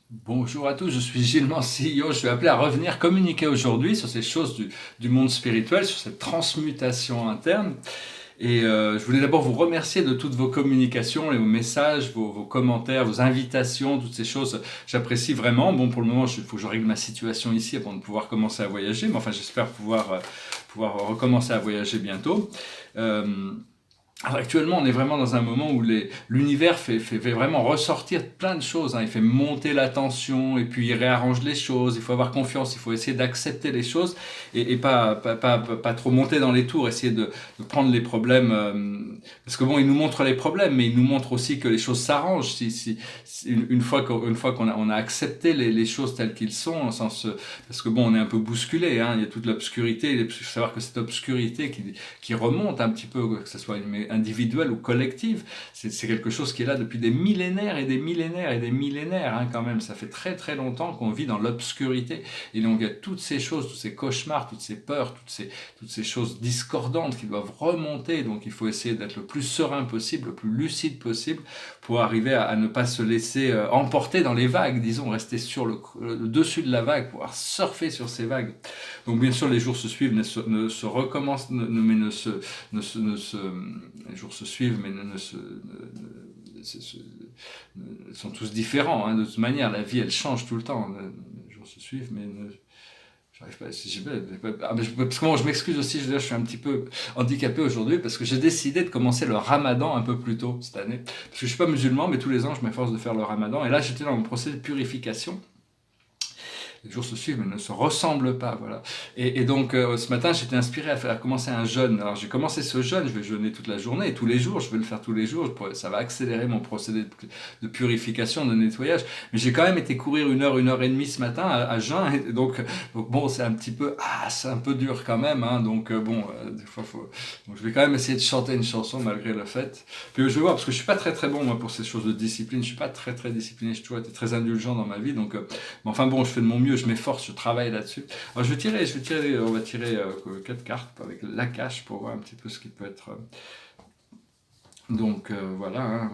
Bonjour à tous, je suis Gilles Mancillo. Je suis appelé à revenir communiquer aujourd'hui sur ces choses du monde spirituel, sur cette transmutation interne. Je voulais d'abord vous remercier de toutes vos communications, et vos messages, vos commentaires, vos invitations, toutes ces choses. J'apprécie vraiment. Bon, pour le moment, il faut que je règle ma situation ici avant de pouvoir commencer à voyager. Mais enfin, j'espère pouvoir recommencer à voyager bientôt. Euh, alors actuellement, on est vraiment dans un moment où l'univers fait vraiment ressortir plein de choses, hein. Il fait monter la tension et puis il réarrange les choses. Il faut avoir confiance, il faut essayer d'accepter les choses et pas trop monter dans les tours, essayer de prendre les problèmes. Parce que bon, il nous montre les problèmes, mais il nous montre aussi que les choses s'arrangent. Une fois qu'on a accepté les choses telles qu'ils sont, parce que bon, on est un peu bousculé, hein. Il y a toute l'obscurité. Il faut savoir que cette obscurité qui remonte un petit peu, que ce soit individuelle ou collective, c'est quelque chose qui est là depuis des millénaires et des millénaires et des millénaires, hein, quand même. Ça fait très très longtemps qu'on vit dans l'obscurité. Et donc il y a toutes ces choses, tous ces cauchemars, toutes ces peurs, toutes ces choses discordantes qui doivent remonter. Donc il faut essayer d'être le plus serein possible, le plus lucide possible, pour arriver à ne pas se laisser emporter dans les vagues, disons, rester sur le dessus de la vague, pouvoir surfer sur ces vagues. Donc bien sûr, les jours se suivent, ne se recommencent, mais ne se, les jours se suivent, mais sont tous différents, hein. De toute manière, la vie, elle change tout le temps. Les jours se suivent, mais j'arrive pas. Parce que bon, je m'excuse aussi, je suis un petit peu handicapé aujourd'hui parce que j'ai décidé de commencer le ramadan un peu plus tôt cette année. Parce que je suis pas musulman, mais tous les ans, je m'efforce de faire le ramadan. Et là, j'étais dans mon procédé de purification. Les jours se suivent mais ne se ressemblent pas, voilà. Donc ce matin, j'étais inspiré à commencer un jeûne. Alors j'ai commencé ce jeûne, je vais jeûner toute la journée, et tous les jours, je vais le faire tous les jours. Ça va accélérer mon procédé de purification, de nettoyage. Mais j'ai quand même été courir une heure et demie ce matin à jeun, et donc bon, c'est un petit peu, c'est un peu dur quand même, hein. Donc des fois, donc je vais quand même essayer de chanter une chanson malgré le fait. Puis je vais voir, parce que je suis pas très très bon moi pour ces choses de discipline. Je suis pas très très discipliné. J'ai toujours été très indulgent dans ma vie, donc mais enfin bon, je fais de mon mieux, je m'efforce, je travaille là-dessus. Alors on va tirer 4 cartes avec la cache pour voir un petit peu ce qui peut être. Donc voilà, hein,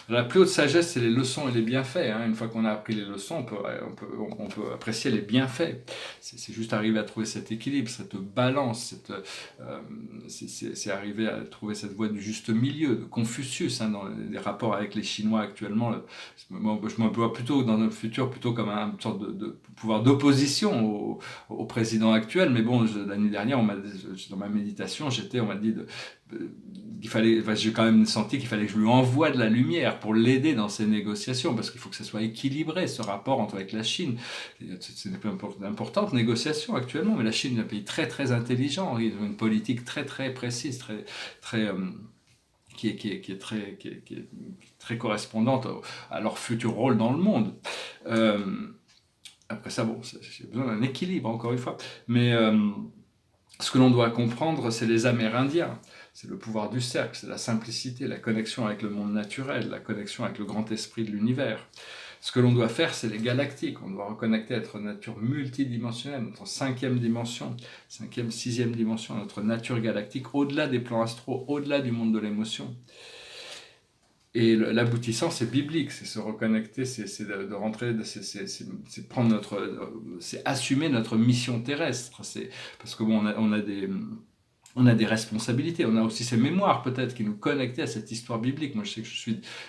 la plus haute sagesse, c'est les leçons et les bienfaits, hein. Une fois qu'on a appris les leçons, on peut apprécier les bienfaits. C'est juste arriver à trouver cet équilibre, cette balance, c'est arriver à trouver cette voie du juste milieu, de Confucius, hein, dans les rapports avec les Chinois actuellement. Moi, je me vois plutôt dans notre futur, plutôt comme une sorte de pouvoir d'opposition au président actuel. Mais bon, l'année dernière, dans ma méditation, on m'a dit j'ai quand même senti qu'il fallait que je lui envoie de la lumière pour l'aider dans ses négociations, parce qu'il faut que ça soit équilibré, ce rapport avec la Chine. C'est une importante négociation actuellement, mais la Chine est un pays très très intelligent, ils ont une politique très très précise, très, très, qui est très correspondante à leur futur rôle dans le monde. Après ça, bon, j'ai besoin d'un équilibre, encore une fois. Mais ce que l'on doit comprendre, c'est les Amérindiens. C'est le pouvoir du cercle, c'est la simplicité, la connexion avec le monde naturel, la connexion avec le grand esprit de l'univers. Ce que l'on doit faire, c'est les galactiques. On doit reconnecter à notre nature multidimensionnelle, notre cinquième dimension, cinquième, sixième dimension, notre nature galactique, au-delà des plans astraux, au-delà du monde de l'émotion. Et l'aboutissant, c'est biblique, c'est se reconnecter, c'est de rentrer, c'est prendre c'est assumer notre mission terrestre. Parce que bon, on a des responsabilités, on a aussi ces mémoires peut-être qui nous connectent à cette histoire biblique. Moi, je sais que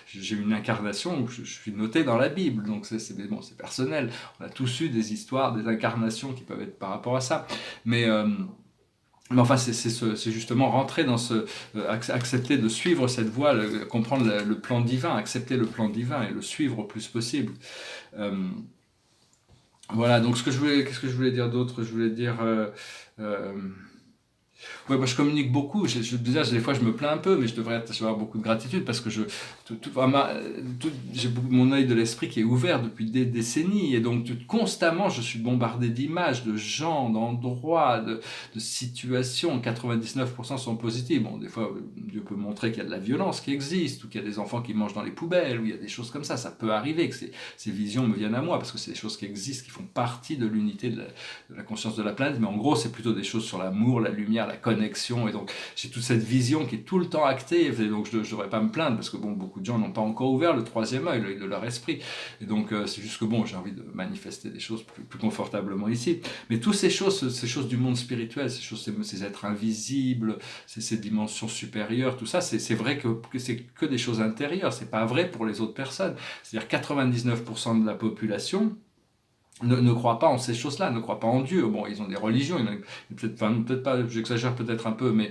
j'ai une incarnation où je suis noté dans la Bible, donc c'est personnel. On a tous eu des histoires, des incarnations qui peuvent être par rapport à ça, mais enfin, c'est justement rentrer dans accepter de suivre cette voie, comprendre le plan divin, accepter le plan divin et le suivre au plus possible. Euh, voilà. Donc qu'est-ce que je voulais dire d'autre? Je voulais dire. Euh, Ouais, moi je communique beaucoup. Déjà, des fois, je me plains un peu, mais je devrais avoir beaucoup de gratitude parce que j'ai mon œil de l'esprit qui est ouvert depuis des décennies. Et donc, constamment, je suis bombardé d'images, de gens, d'endroits, de situations. 99% sont positives. Bon, des fois, Dieu peut montrer qu'il y a de la violence qui existe, ou qu'il y a des enfants qui mangent dans les poubelles, ou il y a des choses comme ça. Ça peut arriver que ces visions me viennent à moi parce que c'est des choses qui existent, qui font partie de l'unité de la conscience de la planète. Mais en gros, c'est plutôt des choses sur l'amour, la lumière, la connexion. Et donc, j'ai toute cette vision qui est tout le temps active. Et donc, je ne devrais pas me plaindre parce que bon, beaucoup de gens n'ont pas encore ouvert le troisième œil, l'œil de leur esprit. Et donc, c'est juste que bon, j'ai envie de manifester des choses plus confortablement ici. Mais toutes ces choses du monde spirituel, ces êtres invisibles, ces dimensions supérieures, tout ça, c'est vrai que c'est que des choses intérieures. C'est pas vrai pour les autres personnes. C'est-à-dire 99% de la population ne croient pas en ces choses-là, ne croient pas en Dieu. Bon, ils ont des religions, peut-être pas, j'exagère peut-être un peu, mais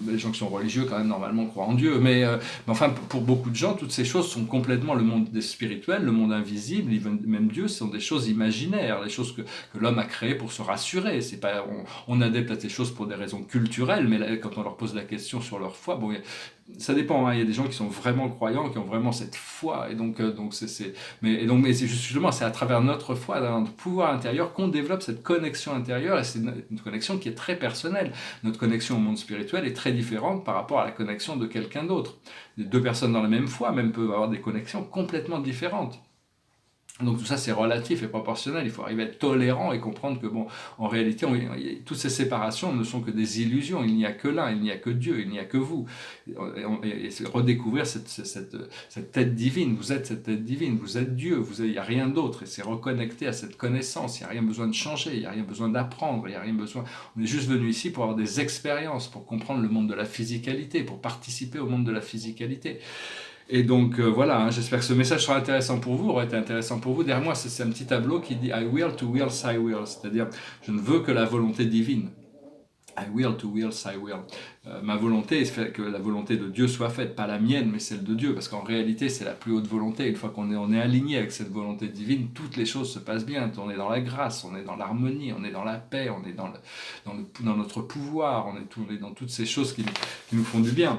les gens qui sont religieux quand même normalement croient en Dieu. Mais enfin, pour beaucoup de gens, toutes ces choses sont complètement le monde des spirituels, le monde invisible, même Dieu, ce sont des choses imaginaires, des choses que l'homme a créées pour se rassurer. C'est pas, on adepte à ces choses pour des raisons culturelles, mais là, quand on leur pose la question sur leur foi, bon, ça dépend, hein. Il y a des gens qui sont vraiment croyants, qui ont vraiment cette foi, et donc mais c'est justement, c'est à travers notre foi, notre pouvoir intérieur, qu'on développe cette connexion intérieure, et c'est une connexion qui est très personnelle. Notre connexion au monde spirituel est très différente par rapport à la connexion de quelqu'un d'autre. Les deux personnes dans la même foi, même, peuvent avoir des connexions complètement différentes. Donc tout ça c'est relatif et proportionnel, il faut arriver à être tolérant et comprendre que bon, en réalité, toutes ces séparations ne sont que des illusions, il n'y a que l'un, il n'y a que Dieu, il n'y a que vous. Et c'est redécouvrir cette tête divine, vous êtes cette tête divine, vous êtes Dieu, il n'y a rien d'autre, et c'est reconnecter à cette connaissance, il n'y a rien besoin de changer, il n'y a rien besoin d'apprendre, il n'y a rien besoin, on est juste venu ici pour avoir des expériences, pour comprendre le monde de la physicalité, pour participer au monde de la physicalité. Et donc voilà, hein, j'espère que ce message sera intéressant pour vous, aura été intéressant pour vous. Derrière moi, c'est un petit tableau qui dit I will to will, I will, c'est-à-dire je ne veux que la volonté divine. I will to will, I will. Ma volonté, c'est que la volonté de Dieu soit faite, pas la mienne, mais celle de Dieu, parce qu'en réalité, c'est la plus haute volonté. Une fois qu'on est aligné avec cette volonté divine, toutes les choses se passent bien. On est dans la grâce, on est dans l'harmonie, on est dans la paix, on est dans notre pouvoir, on est dans toutes ces choses qui nous font du bien.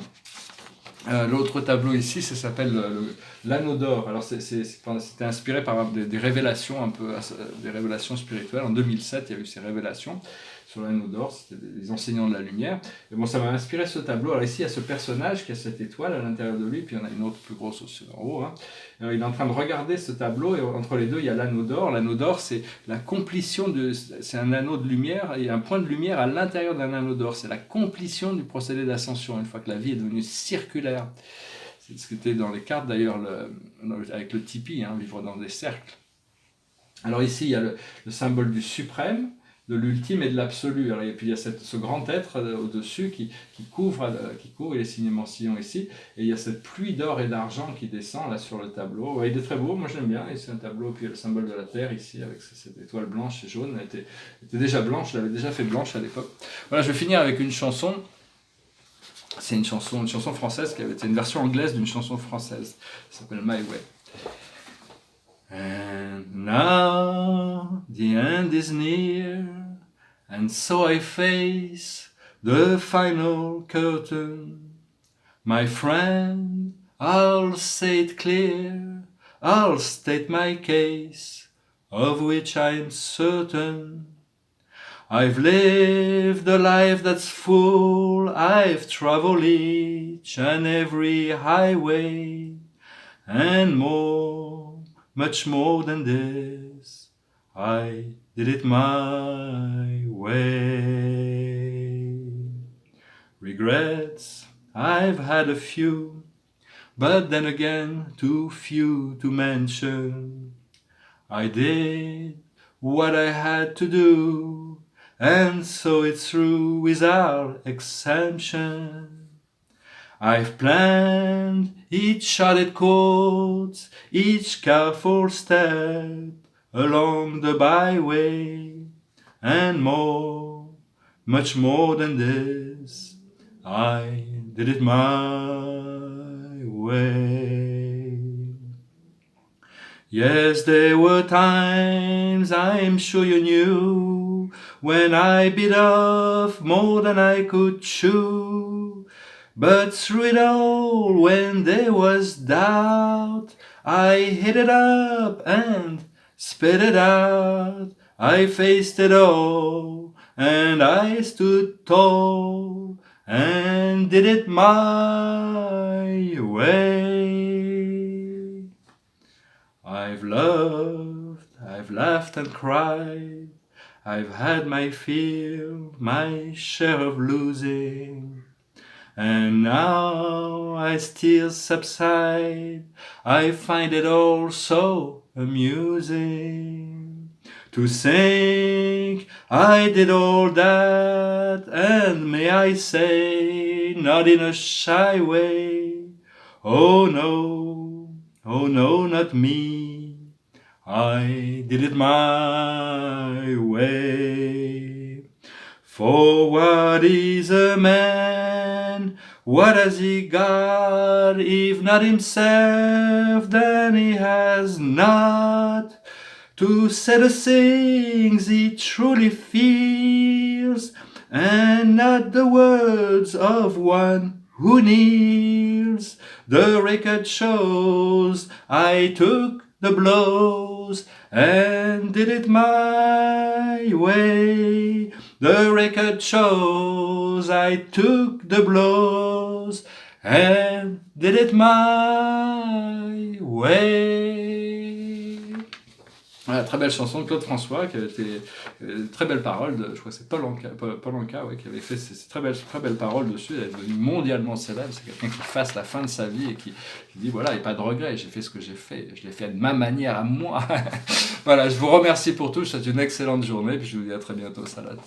L'autre tableau ici, ça s'appelle l'anneau d'or. Alors c'était inspiré par des révélations un peu, des révélations spirituelles. En 2007, il y a eu ces révélations sur l'anneau d'or. C'était des enseignants de la lumière. Et bon, ça m'a inspiré ce tableau. Alors ici, il y a ce personnage qui a cette étoile à l'intérieur de lui, puis il y en a une autre plus grosse aussi en haut. Hein. Alors, il est en train de regarder ce tableau, et entre les deux, il y a l'anneau d'or. L'anneau d'or, c'est la complétion c'est un anneau de lumière, et un point de lumière à l'intérieur d'un anneau d'or. C'est la complétion du procédé d'ascension, une fois que la vie est devenue circulaire. C'est ce qui était dans les cartes d'ailleurs avec le tipi, hein, vivre dans des cercles. Alors ici, il y a le symbole du suprême, de l'ultime et de l'absolu. Et puis il y a ce grand être au-dessus qui couvre les signes Mansillon ici. Et il y a cette pluie d'or et d'argent qui descend là sur le tableau. Ouais, il est très beau, moi j'aime bien. Et c'est un tableau, puis il y a le symbole de la terre ici avec cette étoile blanche et jaune. Elle était déjà blanche, je l'avais déjà fait blanche à l'époque. Voilà, je vais finir avec une chanson. C'est une chanson française, c'est une version anglaise d'une chanson française. Ça s'appelle My Way. And now the end is near, and so I face the final curtain. My friend, I'll say it clear, I'll state my case, of which I'm certain. I've lived a life that's full, I've traveled each and every highway, and more, much more than this, I did it my way. Regrets, I've had a few, but then again too few to mention. I did what I had to do, and so it's through without exemption. I've planned each charted course, each careful step along the byway, and more, much more than this, I did it my way. Yes, there were times, I'm sure you knew, when I bit off more than I could chew. But through it all, when there was doubt, I hit it up and spit it out. I faced it all, and I stood tall, and did it my way. I've loved, I've laughed and cried, I've had my fill, my share of losing, and now I still subside. I find it all so amusing to think I did all that, and may I say, not in a shy way, oh no, not me. I did it my way. For what is a man? What has he got? If not himself, then he has not to say the things he truly feels, and not the words of one who kneels. The record shows I took the blows and did it my way. The record shows I took the blows and did it my way. Voilà, très belle chanson de Claude François, qui a été très belle parole, je crois que c'est Paul Anka ouais, qui avait fait ces très belles paroles dessus. Elle est devenue mondialement célèbre. C'est quelqu'un qui fasse la fin de sa vie et qui dit voilà, il n'y a pas de regret, j'ai fait ce que j'ai fait, je l'ai fait de ma manière à moi. Voilà, je vous remercie pour tout, je vous souhaite une excellente journée, puis je vous dis à très bientôt, Salade.